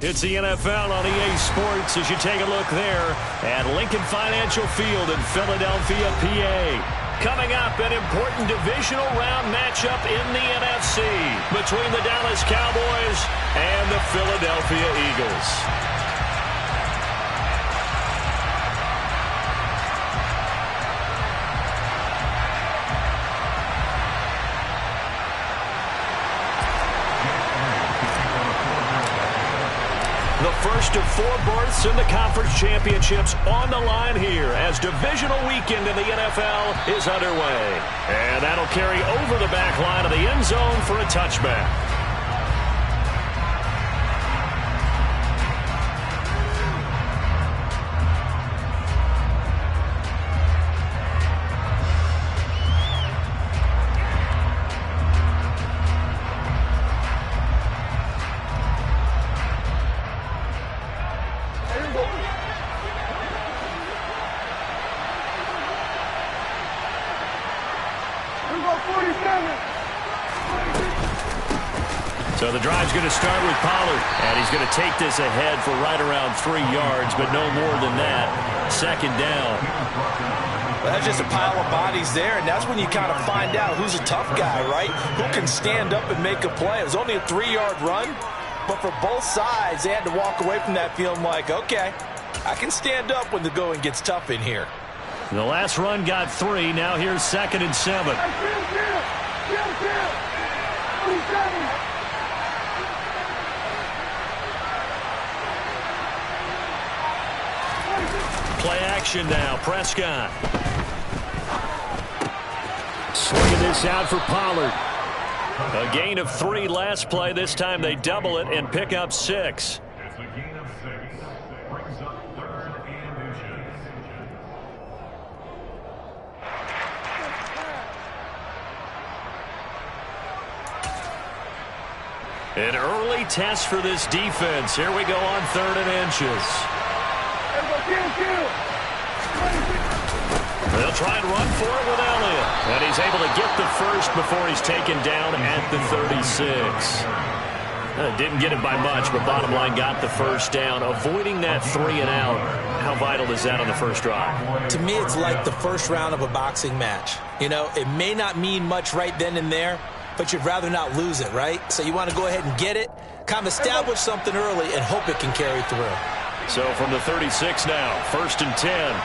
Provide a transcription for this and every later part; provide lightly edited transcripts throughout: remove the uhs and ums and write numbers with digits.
It's the NFL on EA Sports as you take a look there at Lincoln Financial Field in Philadelphia, PA. Coming up, an important divisional round matchup in the NFC between the Dallas Cowboys and the Philadelphia Eagles. The first of 4 berths in the conference championships on the line here as divisional weekend in the NFL is underway. And that'll carry over the back line of the end zone for a touchback. So the drive's going to start with Pollard, and he's going to take this ahead for right around 3 yards, but no more than that. Second down. Well, that's just a pile of bodies there, and that's when you kind of find out who's a tough guy, right? Who can stand up and make a play. It was only a 3-yard run, but for both sides, they had to walk away from that feeling like, okay, I can stand up when the going gets tough in here. The last run got 3. Now here's 2nd and 7. Play action now. Prescott. Swinging this out for Pollard. A gain of 3 last play. This time they double it and pick up 6. It's a gain of 6. Brings up 3rd and inches. An early test for this defense. Here we go on 3rd and inches. They'll try and run for it with Elliott. And he's able to get the first before he's taken down at the 36. Didn't get it by much, but bottom line got the first down. Avoiding that 3 and out. How vital is that on the first drive? To me, it's like the first round of a boxing match. You know, it may not mean much right then and there, but you'd rather not lose it, right? So you want to go ahead and get it, kind of establish something early, and hope it can carry through. So from the 36 now, 1st and 10.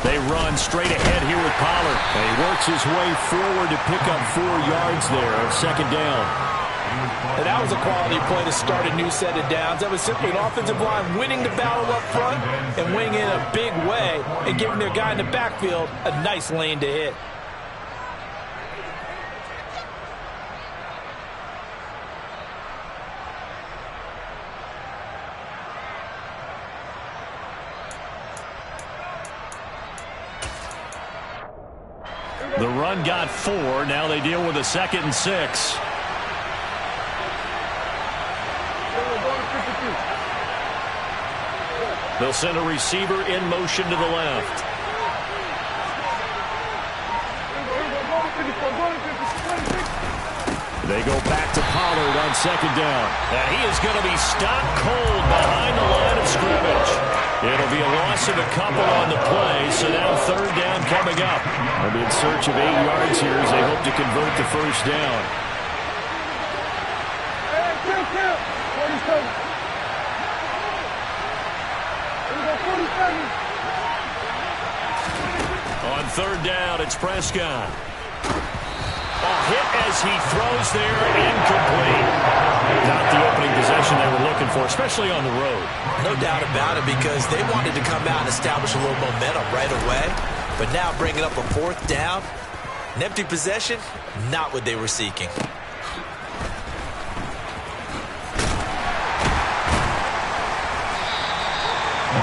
They run straight ahead here with Pollard. And he works his way forward to pick up 4 yards there on 2nd down. And that was a quality play to start a new set of downs. That was simply an offensive line winning the battle up front and winning in a big way and giving their guy in the backfield a nice lane to hit. The run got 4. Now they deal with a 2nd and 6. They'll send a receiver in motion to the left. They go back to Pollard on 2nd down. And he is going to be stopped cold behind the line of scrimmage. It'll be a loss of a couple on the play, so now 3rd down coming up. They'll be in search of 8 yards here as they hope to convert the first down. On 3rd down, it's Prescott. A hit as he throws there, incomplete. Not the opening possession they were looking for, especially on the road. No doubt about it, because they wanted to come out and establish a little momentum right away. But now bringing up a 4th down, an empty possession, not what they were seeking.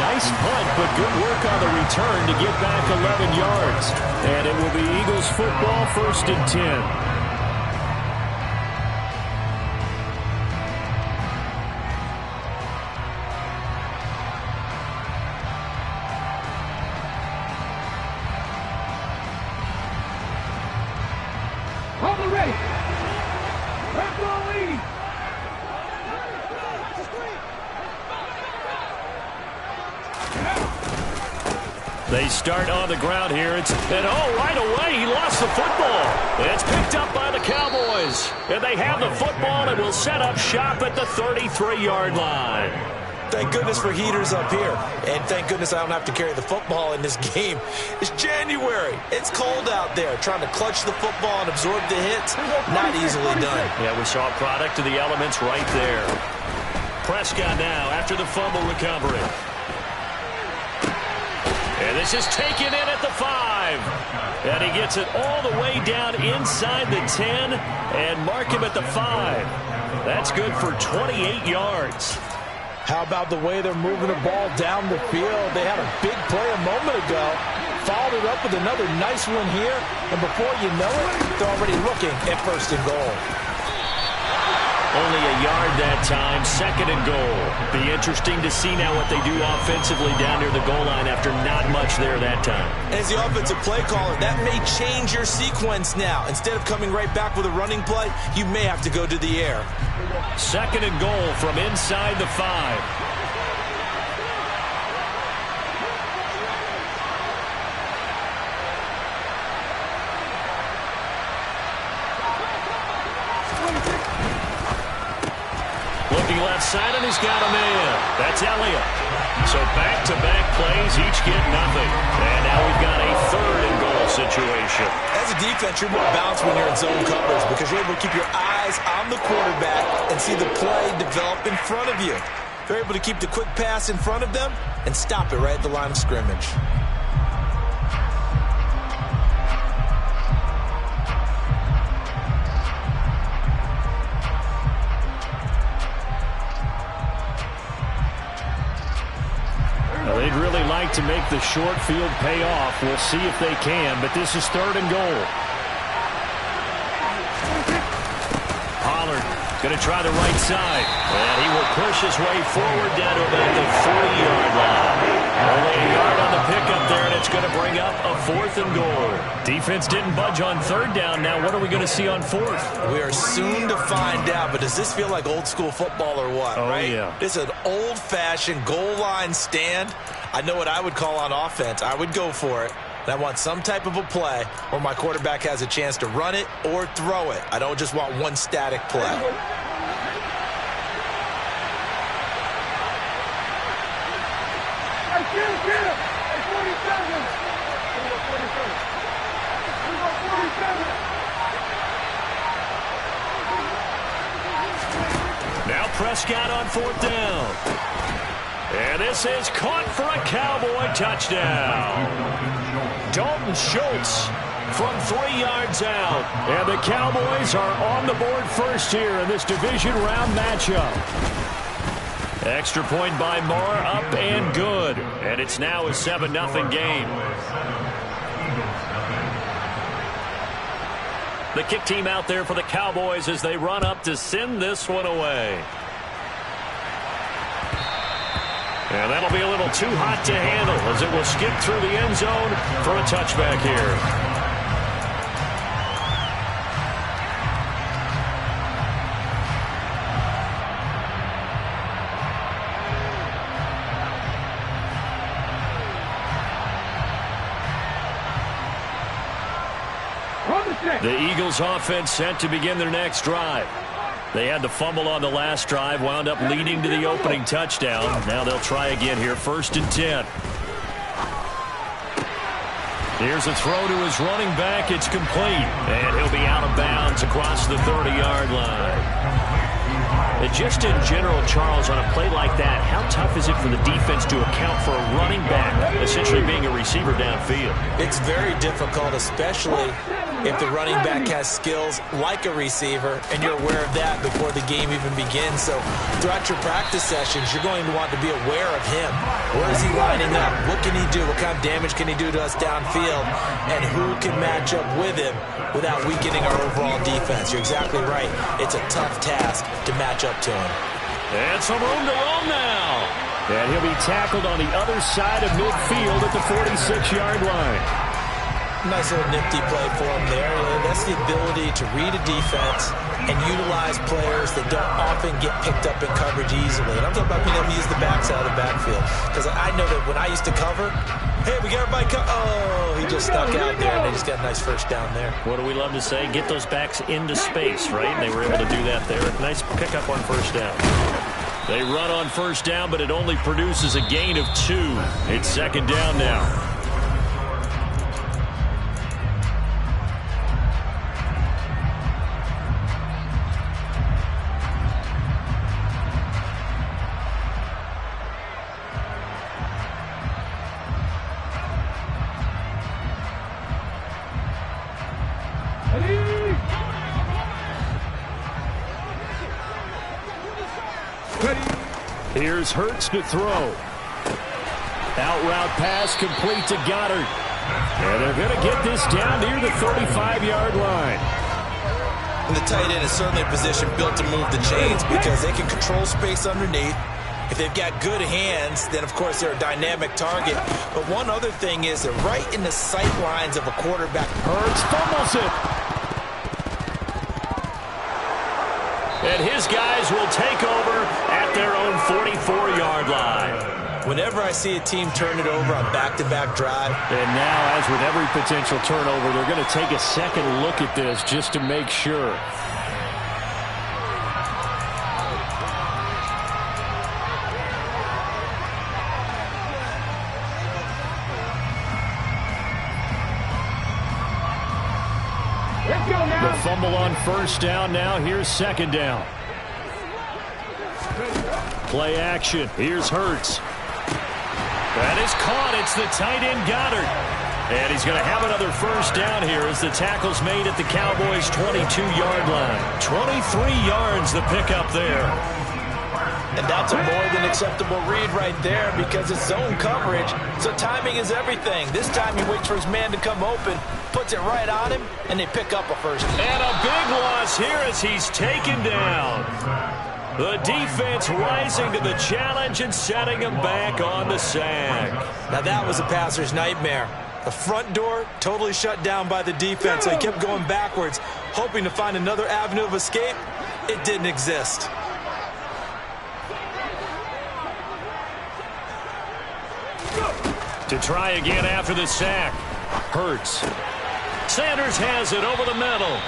Nice punt, but good work on the return to get back 11 yards. And it will be Eagles football, 1st and 10. They start on the ground here. Right away, he lost the football. It's picked up by the Cowboys. And they have the football and will set up shop at the 33-yard line. Thank goodness for heaters up here. And thank goodness I don't have to carry the football in this game. It's January. It's cold out there. Trying to clutch the football and absorb the hits, not easily done. Yeah, we saw a product of the elements right there. Prescott now after the fumble recovery. And this is taken in at the 5. And he gets it all the way down inside the 10 and mark him at the 5. That's good for 28 yards. How about the way they're moving the ball down the field? They had a big play a moment ago. Followed it up with another nice one here. And before you know it, they're already looking at 1st and goal. Only a yard that time, 2nd and goal. Be interesting to see now what they do offensively down near the goal line after not much there that time. As the offensive play caller, that may change your sequence now. Instead of coming right back with a running play, you may have to go to the air. 2nd and goal from inside the 5. Looking left side, and he's got a man. That's Elliott. So back-to-back plays, each get nothing. And now we've got a 3rd and goal situation. As a defense, you're more balanced when you're in zone coverage because you're able to keep your eyes on the quarterback and see the play develop in front of you. You're able to keep the quick pass in front of them and stop it right at the line of scrimmage. They'd really like to make the short field pay off. We'll see if they can, but this is 3rd and goal. Pollard going to try the right side. And he will push his way forward down to about the 40-yard line. Only a yard on the pickup there, and it's going to bring up a 4th and goal. Defense didn't budge on 3rd down. Now what are we going to see on 4th? We are soon to find out, but does this feel like old school football or what, right? Yeah. This is an old-fashioned goal line stand. I know what I would call on offense. I would go for it. And I want some type of a play where my quarterback has a chance to run it or throw it. I don't just want one static play. Now Prescott on 4th down. And this is caught for a Cowboy touchdown. Dalton Schultz from 3 yards out. And the Cowboys are on the board first here in this division round matchup. Extra point by Moore, up and good. And it's now a 7-0 game. The kick team out there for the Cowboys as they run up to send this one away. And that'll be a little too hot to handle as it will skip through the end zone for a touchback here. The Eagles offense set to begin their next drive. They had the fumble on the last drive, wound up leading to the opening touchdown. Now they'll try again here, 1st and 10. Here's a throw to his running back. It's complete. And he'll be out of bounds across the 30-yard line. And just in general, Charles, on a play like that, how tough is it for the defense to account for a running back essentially being a receiver downfield? It's very difficult, especially if the running back has skills like a receiver, and you're aware of that before the game even begins. So throughout your practice sessions, you're going to want to be aware of him. Where is he lining up? What can he do? What kind of damage can he do to us downfield? And who can match up with him without weakening our overall defense? You're exactly right. It's a tough task to match up to him. And some room to roam now. And he'll be tackled on the other side of midfield at the 46-yard line. Nice little nifty play for him there. That's the ability to read a defense and utilize players that don't often get picked up in coverage easily. And I'm talking about being able to use the backside of the backfield. Because I know that when I used to cover, hey, we got everybody oh, he just snuck out there, and they just got a nice first down there. What do we love to say? Get those backs into space, right? And they were able to do that there. Nice pickup on first down. They run on first down, but it only produces a gain of 2. It's second down now. Here's Hurts to throw. Out route pass complete to Goddard. And they're going to get this down near the 35-yard line. And the tight end is certainly a position built to move the chains because they can control space underneath. If they've got good hands, then, of course, they're a dynamic target. But one other thing is they're right in the sight lines of a quarterback. Hurts fumbles it. And his guys will take over at their own 44-yard line. Whenever I see a team turn it over on back-to-back drive. And now, as with every potential turnover, they're going to take a second look at this just to make sure. The fumble on first down now. Here's second down. Play action. Here's Hurts. That is caught. It's the tight end Goddard. And he's going to have another first down here as the tackle's made at the Cowboys' 22-yard line. 23 yards the pickup there. And that's a more than acceptable read right there because it's zone coverage, so timing is everything. This time he waits for his man to come open, puts it right on him, and they pick up a first. And a big loss here as he's taken down. The defense rising to the challenge and setting him back on the sack. Now that was a passer's nightmare. The front door totally shut down by the defense, so he kept going backwards, hoping to find another avenue of escape. It didn't exist. To try again after the sack. Hurts. Sanders has it over the middle.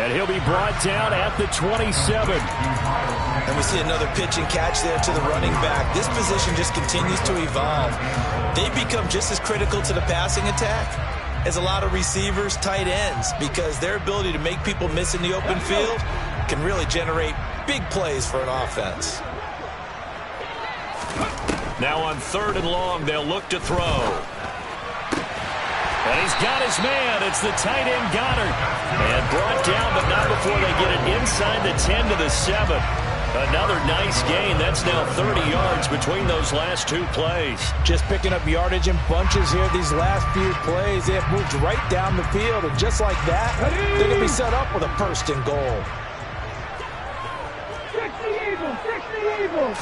And he'll be brought down at the 27. And we see another pitch and catch there to the running back. This position just continues to evolve. They become just as critical to the passing attack as a lot of receivers, tight ends, because their ability to make people miss in the open field can really generate big plays for an offense. Now on third and long, they'll look to throw. And he's got his man. It's the tight end Goddard. And brought down, but not before they get it inside the 10 to the 7. Another nice gain. That's now 30 yards between those last two plays. Just picking up yardage in bunches here these last few plays. They have moved right down the field, and just like that, they're going to be set up with a first and goal. Fix the Eagles! Fix the Eagles!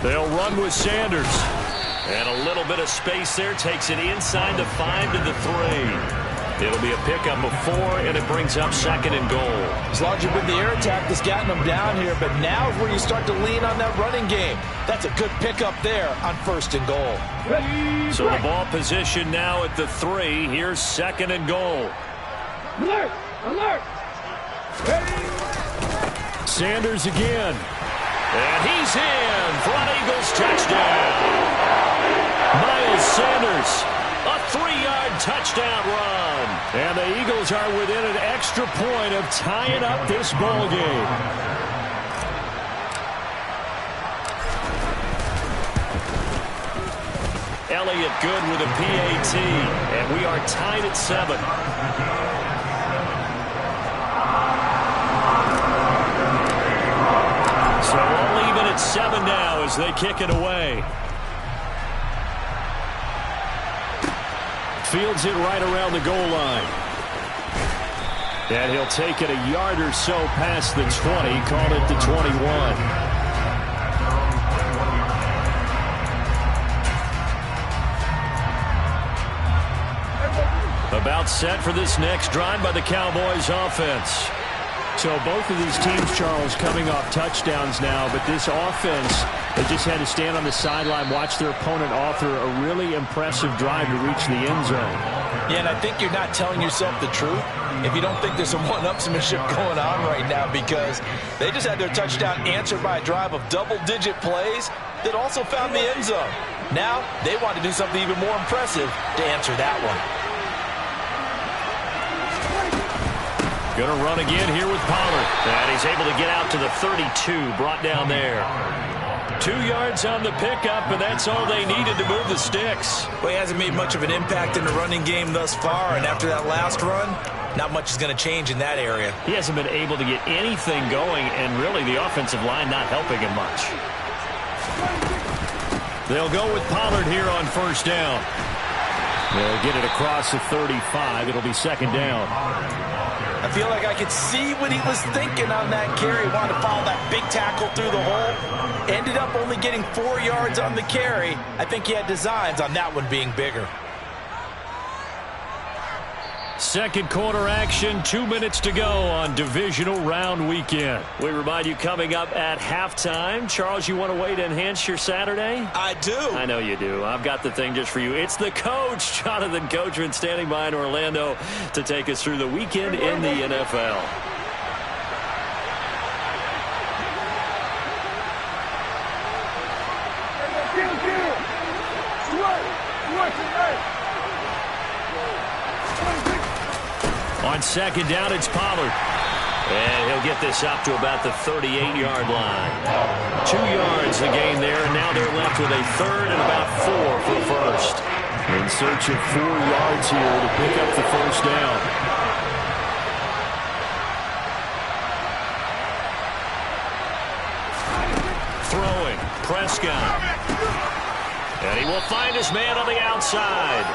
They'll run with Sanders. And a little bit of space there. Takes it inside the 5 to the 3. It'll be a pickup of 4, and it brings up second and goal. It's largely been the air attack that's gotten them down here, but now is where you start to lean on that running game. That's a good pickup there on first and goal. So the ball position now at the 3. Here's second and goal. Alert! Alert! Sanders again. And he's in. Front Eagles touchdown. Miles Sanders, a 3-yard touchdown run. And the Eagles are within an extra point of tying up this ball game. Elliott good with a PAT. And we are tied at 7. So all even at 7 now as they kick it away. Fields it right around the goal line. And he'll take it a yard or so past the 20. Call it the 21. About set for this next drive by the Cowboys offense. So both of these teams, Charles, coming off touchdowns now, but this offense, they just had to stand on the sideline, watch their opponent author a really impressive drive to reach the end zone. Yeah, and I think you're not telling yourself the truth if you don't think there's some one-upsmanship going on right now, because they just had their touchdown answered by a drive of double-digit plays that also found the end zone. Now they want to do something even more impressive to answer that one. Going to run again here with Pollard. And he's able to get out to the 32, brought down there. 2 yards on the pickup, and that's all they needed to move the sticks. Well, he hasn't made much of an impact in the running game thus far, and after that last run, not much is going to change in that area. He hasn't been able to get anything going, and really the offensive line not helping him much. They'll go with Pollard here on first down. They'll get it across the 35. It'll be second down. I feel like I could see what he was thinking on that carry. He wanted to follow that big tackle through the hole. Ended up only getting 4 yards on the carry. I think he had designs on that one being bigger. Second quarter action, 2 minutes to go on Divisional Round Weekend. We remind you coming up at halftime. Charles, you want a way to enhance your Saturday? I do. I know you do. I've got the thing just for you. It's the coach, Jonathan Coachman, standing by in Orlando to take us through the weekend in the NFL. On second down, it's Pollard. And he'll get this up to about the 38-yard line. 2 yards the gain there, and now they're left with a third and about 4 for first. In search of 4 yards here to pick up the first down. Throwing, Prescott. And he will find his man on the outside.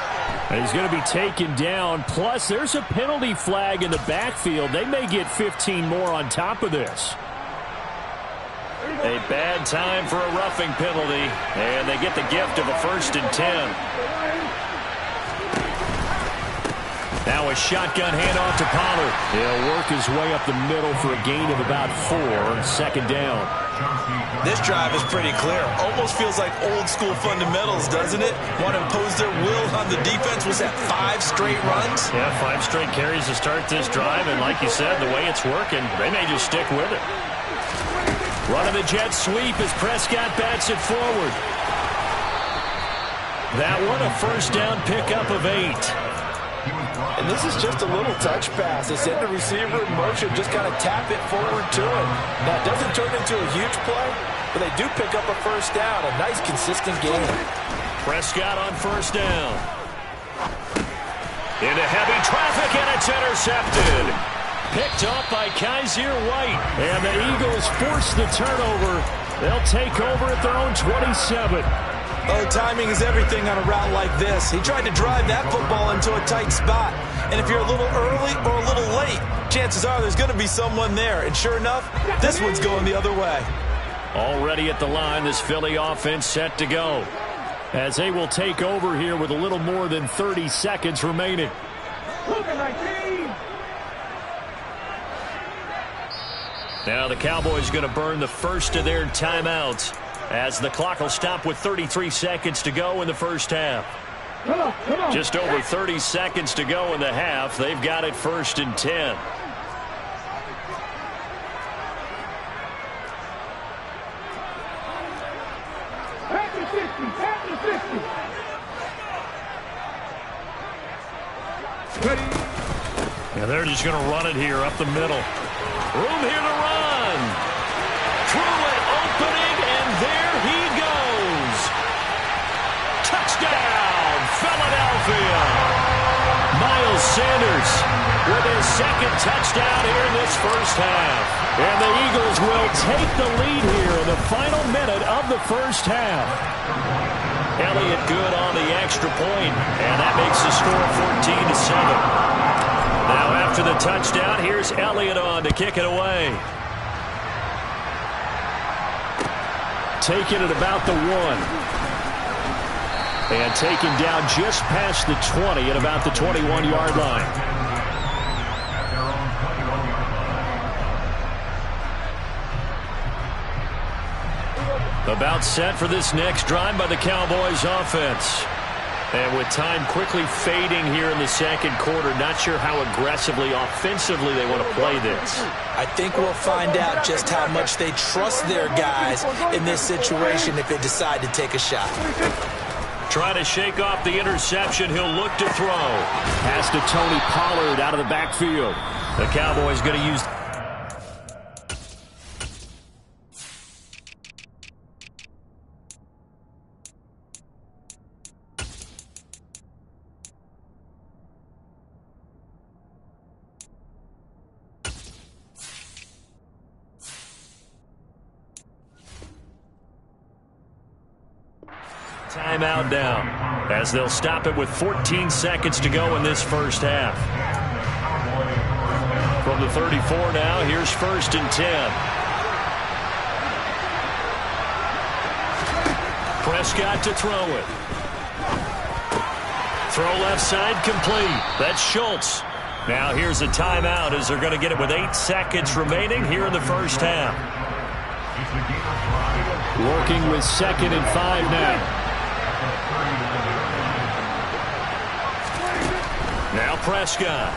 And he's going to be taken down. Plus, there's a penalty flag in the backfield. They may get 15 more on top of this. A bad time for a roughing penalty. And they get the gift of a 1st and 10. Now a shotgun handoff to Pollard. He'll work his way up the middle for a gain of about 4. Second down. This drive is pretty clear. Almost feels like old school fundamentals, doesn't it? Want to impose their will on the defense. Was that 5 straight runs? Yeah, 5 straight carries to start this drive. And like you said, the way it's working, they may just stick with it. Running the jet sweep as Prescott bats it forward. That one a first down pickup of 8. And this is just a little touch pass. They send the receiver in motion, just kind of tap it forward to him. Now, it doesn't turn into a huge play, but they do pick up a first down. A nice, consistent game. Prescott on first down. Into heavy traffic, and it's intercepted. Picked off by Kaiser White. And the Eagles force the turnover. They'll take over at their own 27. Oh, timing is everything on a route like this. He tried to drive that football into a tight spot. And if you're a little early or a little late, chances are there's going to be someone there. And sure enough, this one's going the other way. Already at the line, this Philly offense set to go. As they will take over here with a little more than 30 seconds remaining. Now the Cowboys going to burn the first of their timeouts, as the clock will stop with 33 seconds to go in the first half. Come on. Just over 30 seconds to go in the half. They've got it 1st and 10. Back to 60. Back to 60. Ready? And they're just going to run it here up the middle. Room here to run. Through an opening, and there he goes. Touchdown, Philadelphia. Miles Sanders with his second touchdown here in this first half. And the Eagles will take the lead here in the final minute of the first half. Elliott good on the extra point, and that makes the score 14-7. Now after the touchdown, here's Elliott on to kick it away. Taking it about the 1. And taken down just past the 20 at about the 21-yard line. About set for this next drive by the Cowboys offense. And with time quickly fading here in the second quarter, not sure how aggressively, offensively they want to play this. I think we'll find out just how much they trust their guys in this situation if they decide to take a shot. Trying to shake off the interception. He'll look to throw. Pass to Tony Pollard out of the backfield. The Cowboys going to use... Timeout down, as they'll stop it with 14 seconds to go in this first half. From the 34 now, here's 1st and 10. Prescott to throw it. Throw left side complete. That's Schultz. Now here's a timeout as they're going to get it with 8 seconds remaining here in the first half. Working with 2nd and 5 now. Now Prescott.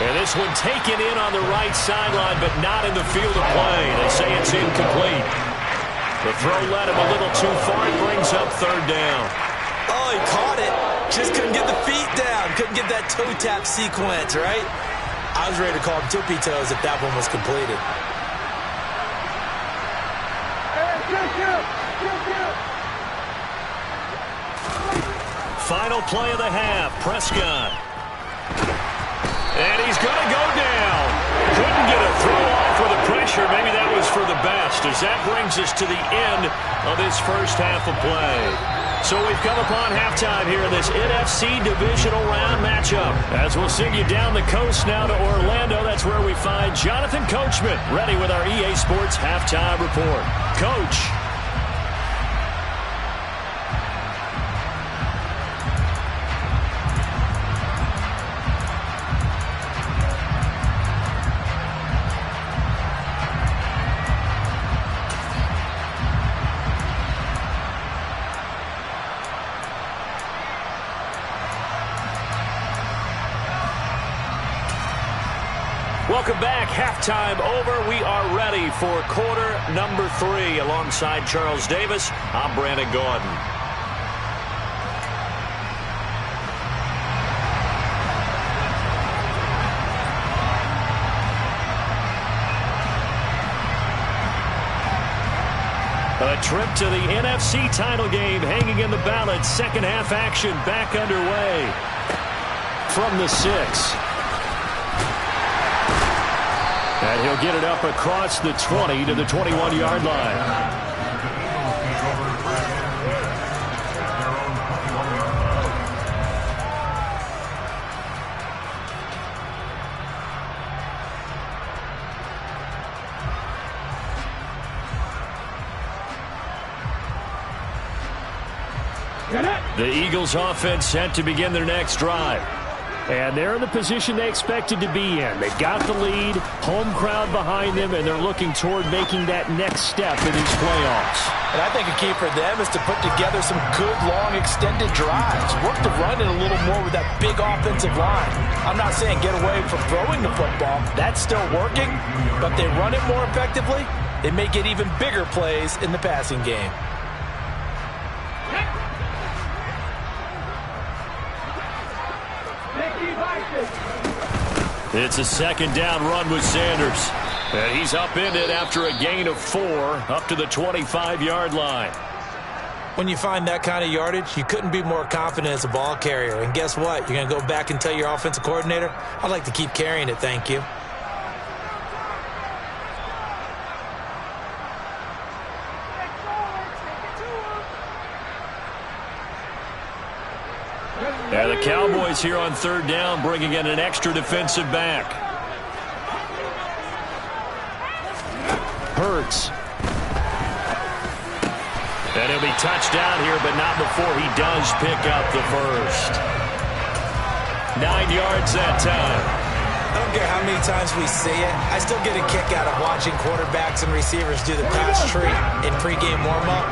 And this one taken in on the right sideline, but not in the field of play. They say it's incomplete. The throw led him a little too far. It brings up 3rd down. Oh, he caught it. Just couldn't get the feet down. Couldn't get that toe tap sequence, right? I was ready to call him tippy toes if that one was completed. Final play of the half, Prescott. And he's going to go down. Couldn't get a throw off with the pressure. Maybe that was for the best, as that brings us to the end of this first half of play. So we've come upon halftime here in this NFC Divisional Round matchup. As we'll send you down the coast now to Orlando, that's where we find Jonathan Coachman, ready with our EA Sports Halftime Report. Coach. Welcome back. Halftime over. We are ready for quarter number 3. Alongside Charles Davis, I'm Brandon Gordon. A trip to the NFC title game hanging in the balance. Second half action back underway from the 6. And he'll get it up across the 20 to the 21-yard line. The Eagles offense set to begin their next drive. And they're in the position they expected to be in. They've got the lead, home crowd behind them, and they're looking toward making that next step in these playoffs. And I think a key for them is to put together some good, long, extended drives. Work the run in a little more with that big offensive line. I'm not saying get away from throwing the football. That's still working. But they run it more effectively, they may get even bigger plays in the passing game. It's a second down run with Sanders. And he's upended after a gain of 4 up to the 25-yard line. When you find that kind of yardage, you couldn't be more confident as a ball carrier. And guess what? You're going to go back and tell your offensive coordinator, I'd like to keep carrying it, thank you. And the Cowboys here on 3rd down, bringing in an extra defensive back. Hurts. And he'll be touched down here, but not before he does pick up the first. 9 yards that time. I don't care how many times we see it. I still get a kick out of watching quarterbacks and receivers do the pass tree in pregame warm-up.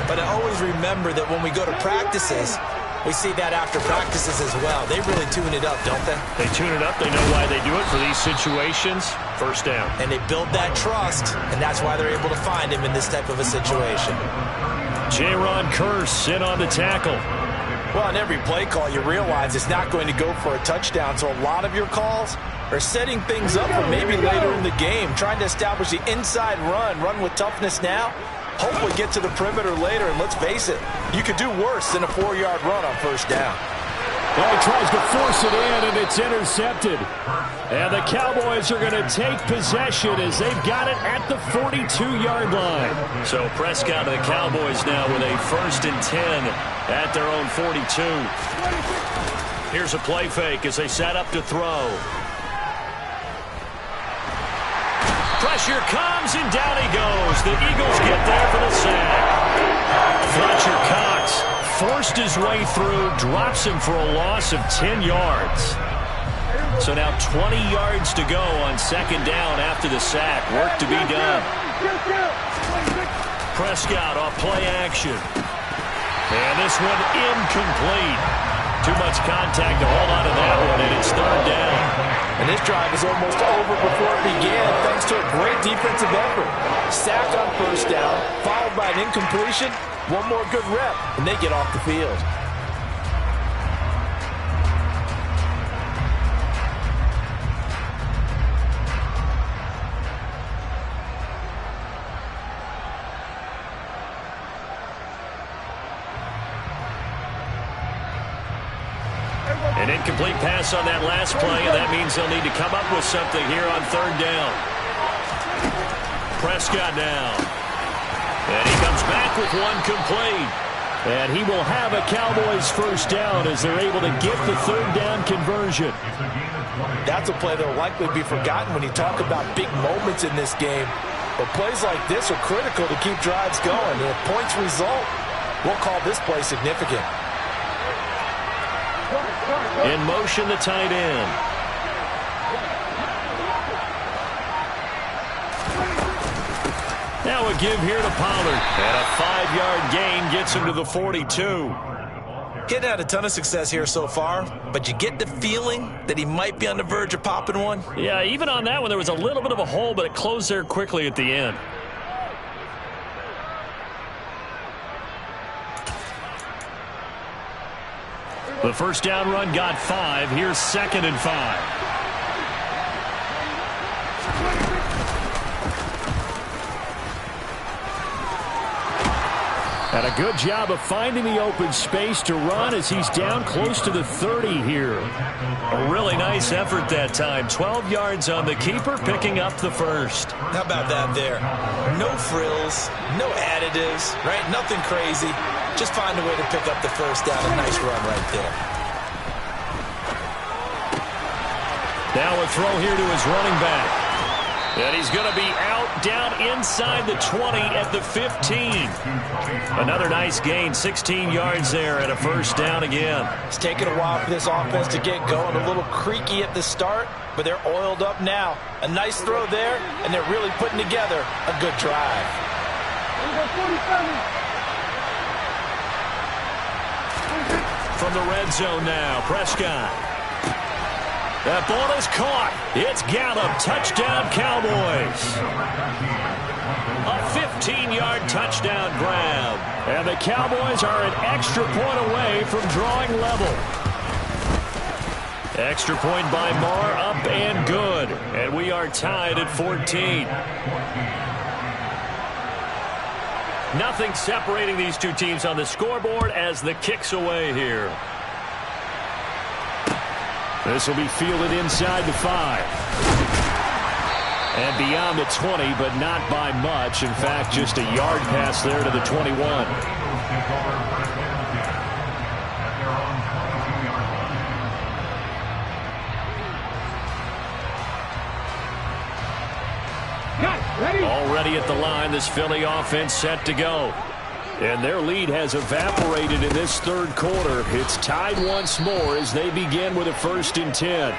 But I always remember that when we go to practices, we see that after practices as well. They really tune it up, don't they? They tune it up. They know why they do it for these situations. First down. And they build that trust, and that's why they're able to find him in this type of a situation. J-Ron Kearse in on the tackle. Well, on every play call, you realize it's not going to go for a touchdown. So a lot of your calls are setting things up for maybe later in the game, trying to establish the inside run with toughness now, hopefully get to the perimeter later. And let's face it, you could do worse than a 4-yard run on first down. Well, he tries to force it in, and it's intercepted. And the Cowboys are going to take possession as they've got it at the 42-yard line. So Prescott and the Cowboys now with a 1st and 10 at their own 42. Here's a play fake as they set up to throw. Pressure comes, and down he goes. The Eagles get there for the sack. Fletcher Cox forced his way through, drops him for a loss of 10 yards. So now 20 yards to go on 2nd down after the sack. Work to be done. Prescott off play action. And this one incomplete. Too much contact to hold on to that one, and it's 3rd down. And this drive is almost over before it began, thanks to a great defensive effort. Sack on 1st down, followed by an incompletion. One more good rep, and they get off the field. An incomplete pass on that last play, and that means they'll need to come up with something here on 3rd down. Prescott now. And he comes back with one complete. And he will have a Cowboys 1st down as they're able to get the 3rd down conversion. That's a play that will likely be forgotten when you talk about big moments in this game. But plays like this are critical to keep drives going. And if points result, we'll call this play significant. In motion, the tight end. Now a give here to Pollard. And a 5-yard gain gets him to the 42. Getting had a ton of success here so far, but you get the feeling that he might be on the verge of popping one. Yeah, even on that one, there was a little bit of a hole, but it closed there quickly at the end. The 1st down run got 5. Here's 2nd and 5. And a good job of finding the open space to run as he's down close to the 30 here. A really nice effort that time. 12 yards on the keeper, picking up the 1st. How about that there? No frills, no additives, right? Nothing crazy. Just find a way to pick up the 1st down. A nice run right there. Now a throw here to his running back. And he's going to be out down inside the 20 at the 15. Another nice gain, 16 yards there and a 1st down again. It's taken a while for this offense to get going. A little creaky at the start, but they're oiled up now. A nice throw there, and they're really putting together a good drive. From the red zone now, Prescott. That ball is caught. It's Gallup. Touchdown, Cowboys. A 15-yard touchdown grab. And the Cowboys are an extra point away from drawing level. Extra point by Marr, up and good. And we are tied at 14. Nothing separating these two teams on the scoreboard as the kick's away here. This will be fielded inside the 5. And beyond the 20, but not by much. In fact, just a yard pass there to the 21. Already at the line, this Philly offense set to go. And their lead has evaporated in this third quarter. It's tied once more as they begin with a 1st and 10.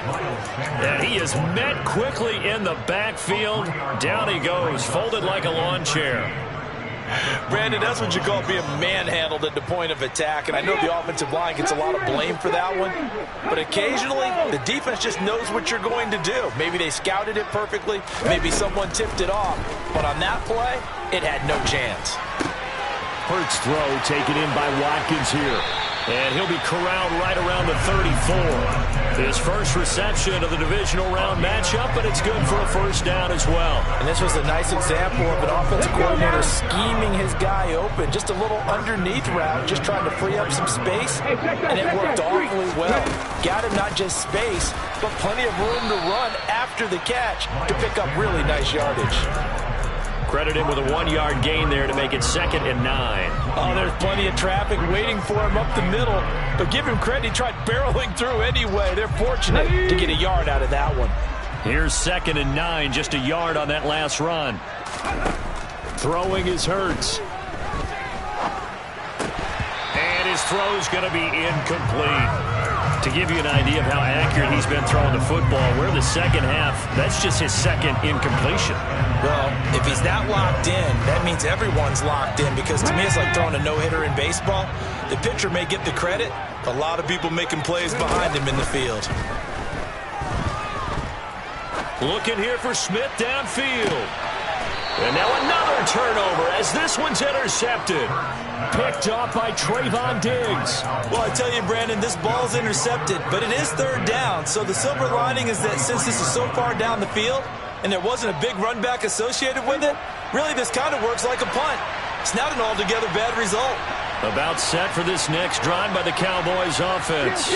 And he is met quickly in the backfield. Down he goes, folded like a lawn chair. Brandon, that's what you call being manhandled at the point of attack, and I know the offensive line gets a lot of blame for that one, but occasionally the defense just knows what you're going to do. Maybe they scouted it perfectly, maybe someone tipped it off, but on that play, it had no chance. Hurts throw taken in by Watkins here. And he'll be corralled right around the 34. His first reception of the divisional round matchup, but it's good for a 1st down as well. And this was a nice example of an offensive coordinator scheming his guy open. Just a little underneath route, just trying to free up some space, and it worked awfully well. Got him not just space, but plenty of room to run after the catch to pick up really nice yardage. Credited with a 1-yard gain there to make it 2nd and 9. Oh, there's plenty of traffic waiting for him up the middle. But give him credit, he tried barreling through anyway. They're fortunate to get a yard out of that one. Here's 2nd and 9, just a yard on that last run. Throwing is Hurts. And his throw's going to be incomplete. To give you an idea of how accurate he's been throwing the football, we're the second half. That's just his 2nd incompletion. Well, if he's that locked in, that means everyone's locked in, because to me it's like throwing a no-hitter in baseball. The pitcher may get the credit, a lot of people making plays behind him in the field. Looking here for Smith downfield. And now another turnover as this one's intercepted. Picked off by Trayvon Diggs. Well, I tell you, Brandon, this ball's intercepted, but it is 3rd down. So the silver lining is that since this is so far down the field and there wasn't a big run back associated with it, really this kind of works like a punt. It's not an altogether bad result. About set for this next drive by the Cowboys offense.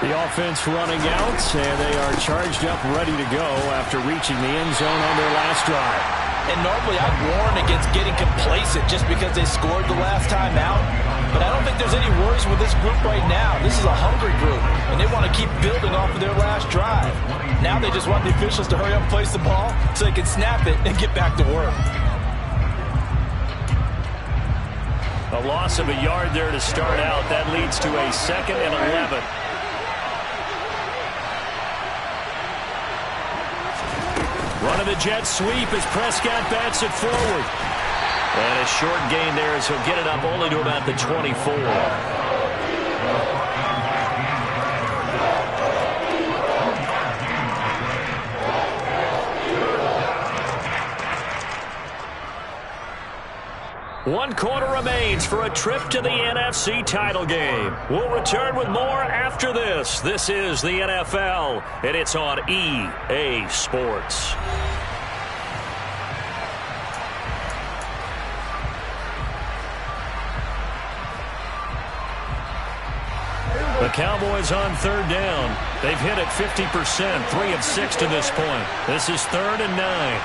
The offense running out, and they are charged up, ready to go after reaching the end zone on their last drive. And normally I'd warn against getting complacent just because they scored the last time out. But I don't think there's any worries with this group right now. This is a hungry group, and they want to keep building off of their last drive. Now they just want the officials to hurry up and place the ball so they can snap it and get back to work. A loss of a yard there to start out. That leads to a 2nd and 11. Running the jet sweep as Prescott bats it forward. And a short gain there as he'll get it up only to about the 24. One quarter remains for a trip to the NFC title game. We'll return with more after this. This is the NFL, and it's on EA Sports. The Cowboys on 3rd down. They've hit it 50%, 3 of 6 to this point. This is 3rd and 9.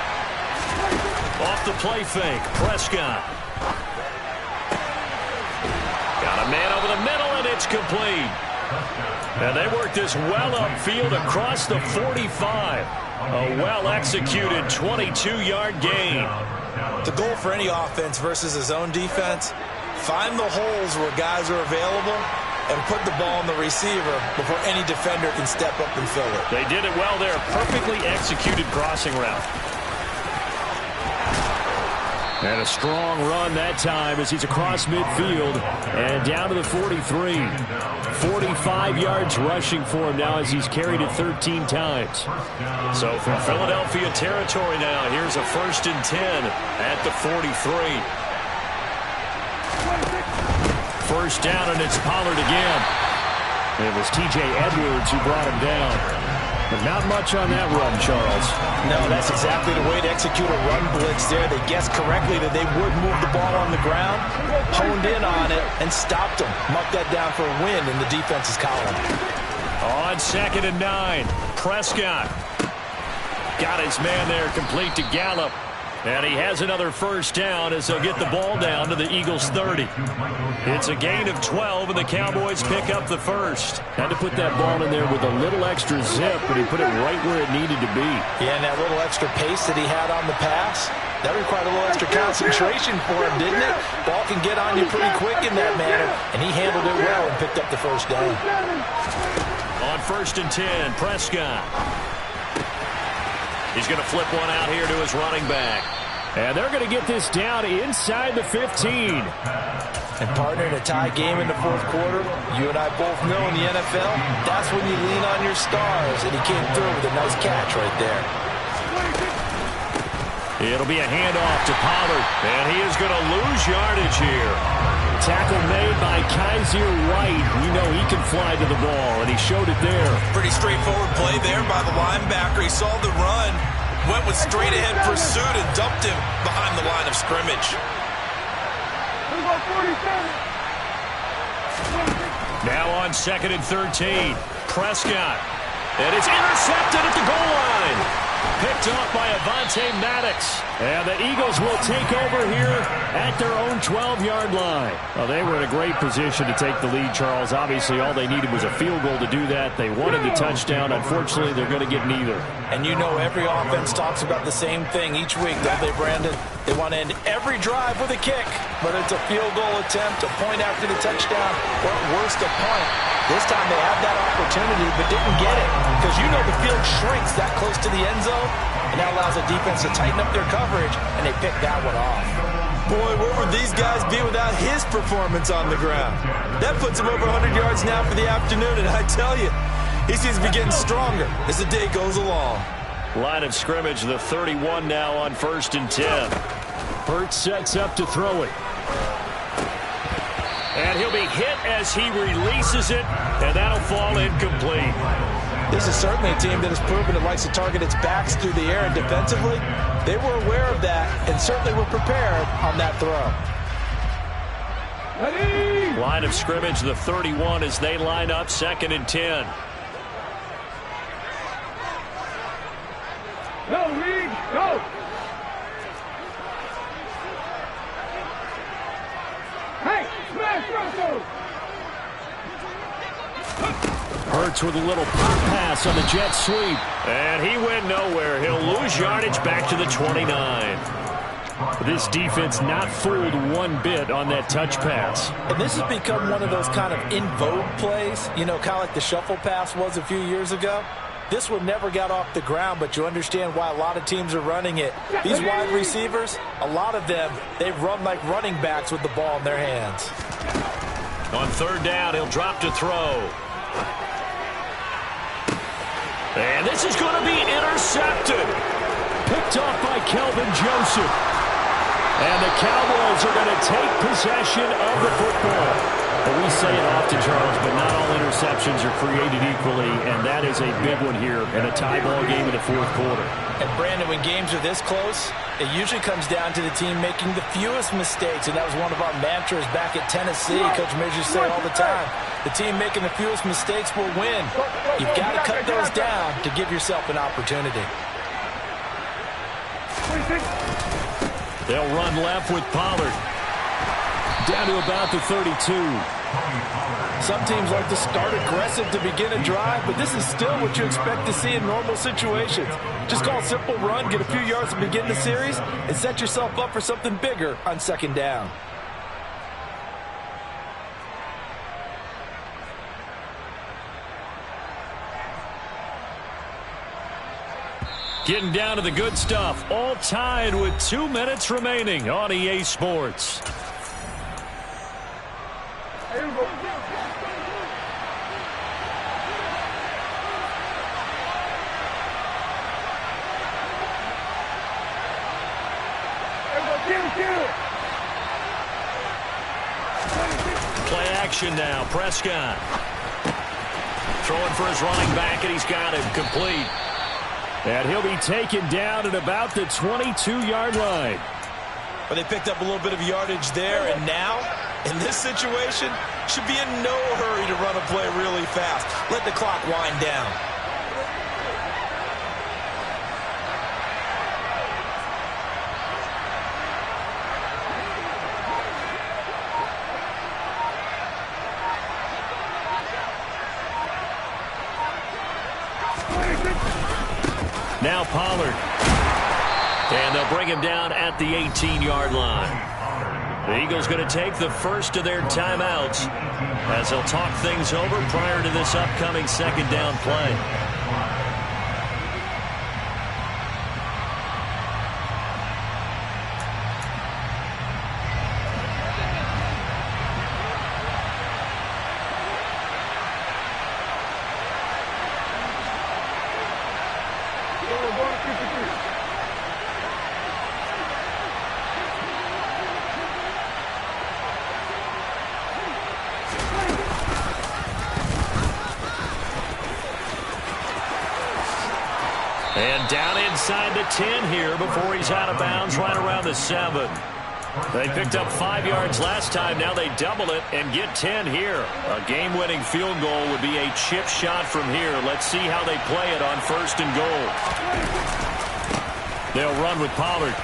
Off the play fake, Prescott. Got a man over the middle, and it's complete. And they work this well upfield across the 45. A well-executed 22-yard gain. The goal for any offense versus his own defense, find the holes where guys are available and put the ball on the receiver before any defender can step up and fill it. They did it well there. Perfectly executed crossing route. And a strong run that time as he's across midfield and down to the 43. 45 yards rushing for him now as he's carried it 13 times. So from Philadelphia territory now, here's a 1st and 10 at the 43. 1st down, and it's Pollard again. It was T.J. Edwards who brought him down. But not much on that run, Charles. No, that's exactly the way to execute a run blitz there. They guessed correctly that they would move the ball on the ground, honed in on it, and stopped them. Marked that down for a win in the defense's column. On 2nd and 9, Prescott. Got his man there complete to Gallup. And he has another first down as they'll get the ball down to the Eagles' 30. It's a gain of 12, and the Cowboys pick up the first. Had to put that ball in there with a little extra zip, but he put it right where it needed to be. Yeah, and that little extra pace that he had on the pass, that required a little extra concentration for him, didn't it? Ball can get on you pretty quick in that manner, and he handled it well and picked up the first down. On 1st and 10, Prescott. He's going to flip one out here to his running back. And they're going to get this down inside the 15. And partner, in a tie game in the fourth quarter, you and I both know in the NFL, that's when you lean on your stars, and he came through with a nice catch right there. It'll be a handoff to Pollard, and he is going to lose yardage here. Tackle made by Kaiser White. We know he can fly to the ball, and he showed it there. Pretty straightforward play there by the linebacker. He saw the run, went with straight-ahead pursuit, and dumped him behind the line of scrimmage. Now on 2nd and 13, Prescott. And it's intercepted at the goal line. Picked off by Avonte Maddox. And the Eagles will take over here at their own 12-yard line. Well, they were in a great position to take the lead, Charles. Obviously, all they needed was a field goal to do that. They wanted the touchdown. Unfortunately, they're going to get neither. And you know every offense talks about the same thing each week, don't they, Brandon? They want to end every drive with a kick, whether it's a field goal attempt, a point after the touchdown, or at worst, a punt. This time they had that opportunity but didn't get it because you know the field shrinks that close to the end zone, and that allows the defense to tighten up their coverage, and they pick that one off. Boy, where would these guys be without his performance on the ground? That puts him over 100 yards now for the afternoon, and I tell you, he seems to be getting stronger as the day goes along. Line of scrimmage, the 31 now on 1st and 10. Burt sets up to throw it. And he'll be hit as he releases it, and that'll fall incomplete. This is certainly a team that has proven it likes to target its backs through the air, and defensively, they were aware of that and certainly were prepared on that throw. Line of scrimmage, the 31 as they line up 2nd and 10. Go, Reed, go! Hey, smash Russell! Hurts with a little pop pass on the jet sweep. And he went nowhere. He'll lose yardage back to the 29. This defense not fooled one bit on that touch pass. And this has become one of those kind of in vogue plays, you know, kind of like the shuffle pass was a few years ago. This one never got off the ground, but you understand why a lot of teams are running it. These wide receivers, a lot of them, they run like running backs with the ball in their hands. On 3rd down, he'll drop to throw. And this is going to be intercepted. Picked off by Kelvin Joseph. And the Cowboys are going to take possession of the football. Well, we say it often, Charles, but not all interceptions are created equally, and that is a big one here in a tie ball game in the fourth quarter. And, Brandon, when games are this close, it usually comes down to the team making the fewest mistakes, and that was one of our mantras back at Tennessee. Coach Mears used to say all the time, the team making the fewest mistakes will win. You've got to cut those down to give yourself an opportunity. They'll run left with Pollard. Down to about the 32. Some teams like to start aggressive to begin a drive, but this is still what you expect to see in normal situations. Just call a simple run, get a few yards to begin the series, and set yourself up for something bigger on 2nd down. Getting down to the good stuff. All tied with 2 minutes remaining on EA Sports. Play action now. Prescott throwing for his running back, and he's got it complete. And he'll be taken down at about the 22-yard line. But they picked up a little bit of yardage there, and now, in this situation, should be in no hurry to run a play really fast. Let the clock wind down. Now Pollard. And they'll bring him down at the 18-yard line. The Eagles going to take the first of their timeouts as they'll talk things over prior to this upcoming second down play. And down inside the 10 here before he's out of bounds right around the 7. They picked up 5 yards last time. Now they double it and get 10 here. A game-winning field goal would be a chip shot from here. Let's see how they play it on first and goal. They'll run with Pollard.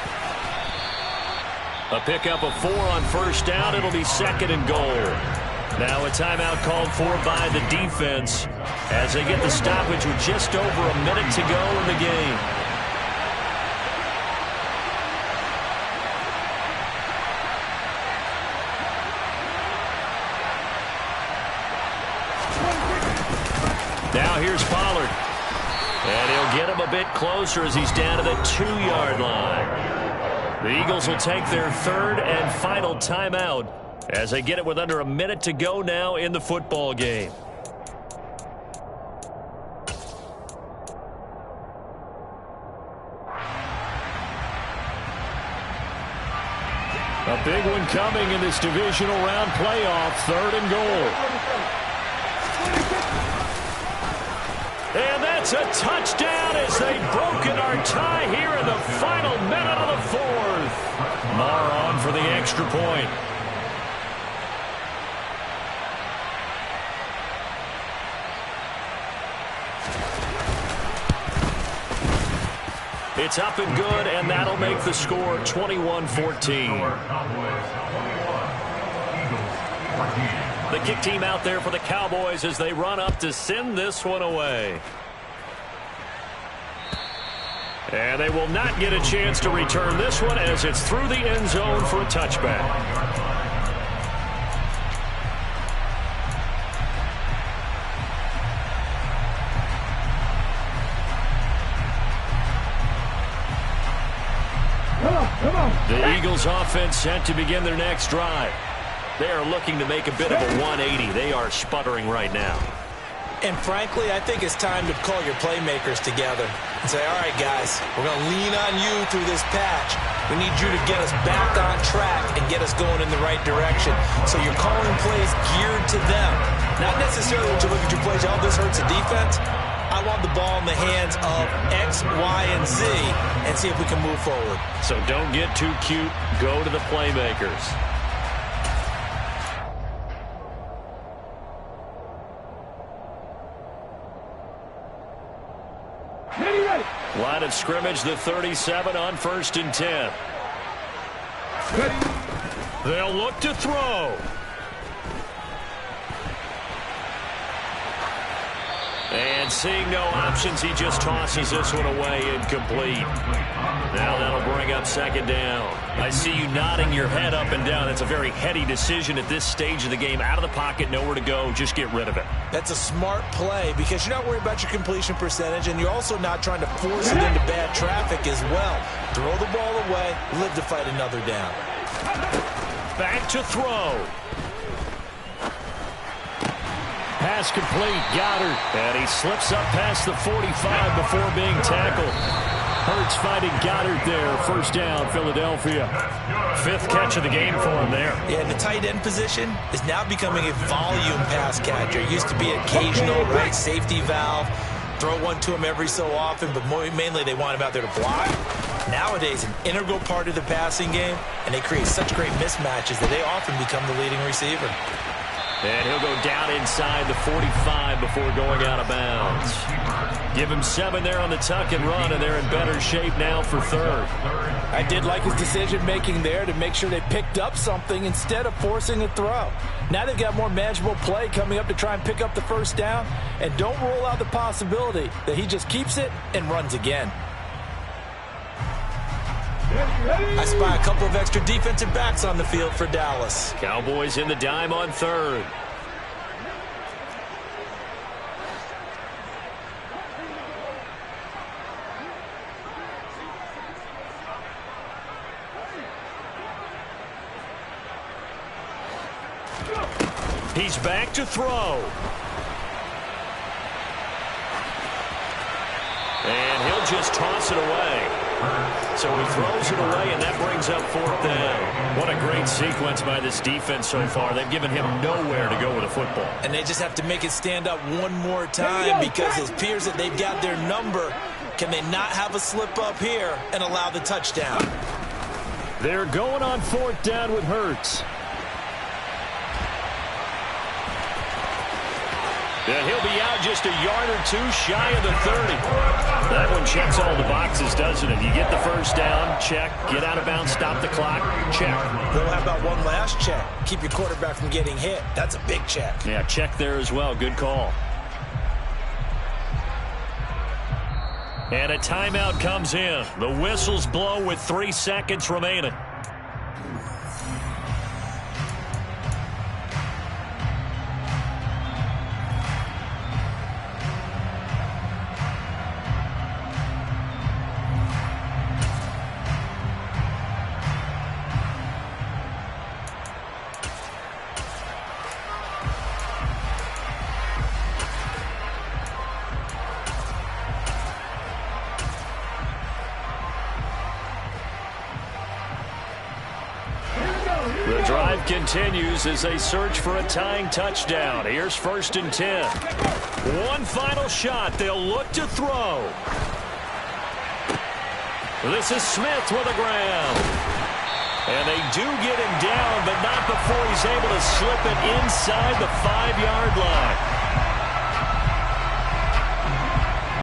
A pickup of 4 on first down. It'll be second and goal. Now a timeout called for by the defense as they get the stoppage with just over a minute to go in the game. Now here's Pollard. And he'll get him a bit closer as he's down to the 2-yard line. The Eagles will take their third and final timeout as they get it with under a minute to go now in the football game. A big one coming in this divisional round playoff, third and goal. And that's a touchdown as they've broken our tie here in the final minute of the fourth. Marr on for the extra point. It's up and good, and that'll make the score 21-14. The kick team out there for the Cowboys as they run up to send this one away. And they will not get a chance to return this one as it's through the end zone for a touchback. The Eagles offense set to begin their next drive. They are looking to make a bit of a 180. They are sputtering right now. And frankly, I think it's time to call your playmakers together and say, all right, guys, we're going to lean on you through this patch. We need you to get us back on track and get us going in the right direction. So you're calling plays geared to them. Not necessarily to look at your plays, oh, this hurts the defense. I want the ball in the hands of X, Y, and Z and see if we can move forward. So don't get too cute. Go to the playmakers. Line of scrimmage, the 37 on first and 10. They'll look to throw. And seeing no options, he just tosses this one away, incomplete. Now that'll bring up second down. I see you nodding your head up and down. It's a very heady decision at this stage of the game. Out of the pocket, nowhere to go. Just get rid of it. That's a smart play because you're not worried about your completion percentage, and you're also not trying to force it into bad traffic as well. Throw the ball away, live to fight another down. Back to throw. Pass complete, Goddard. And he slips up past the 45 before being tackled. Hurts fighting Goddard there. First down, Philadelphia. Fifth catch of the game for him there. Yeah, the tight end position is now becoming a volume pass catcher. It used to be occasional, right, safety valve. Throw one to him every so often, but mainly they want him out there to block. Nowadays, an integral part of the passing game, and they create such great mismatches that they often become the leading receiver. And he'll go down inside the 45 before going out of bounds. Give him 7 there on the tuck and run, and they're in better shape now for third. I did like his decision-making there to make sure they picked up something instead of forcing a throw. Now they've got more manageable play coming up to try and pick up the first down, and don't rule out the possibility that he just keeps it and runs again. I spy a couple of extra defensive backs on the field for Dallas. Cowboys in the dime on third. He's back to throw. And he'll just toss it away. So he throws it away, and that brings up fourth down. What a great sequence by this defense so far. They've given him nowhere to go with the football. And they just have to make it stand up one more time because it appears that they've got their number. Can they not have a slip up here and allow the touchdown? They're going on fourth down with Hurts. And he'll be out just a yard or two shy of the 30. That one checks all the boxes, doesn't it? You get the first down, check. Get out of bounds, stop the clock, check. Well, how about one last check? Keep your quarterback from getting hit. That's a big check. Yeah, check there as well. Good call. And a timeout comes in. The whistles blow with 3 seconds remaining. The drive continues as they search for a tying touchdown. Here's 1st and 10. One final shot. They'll look to throw. This is Smith with the ground. And they do get him down, but not before he's able to slip it inside the 5-yard line.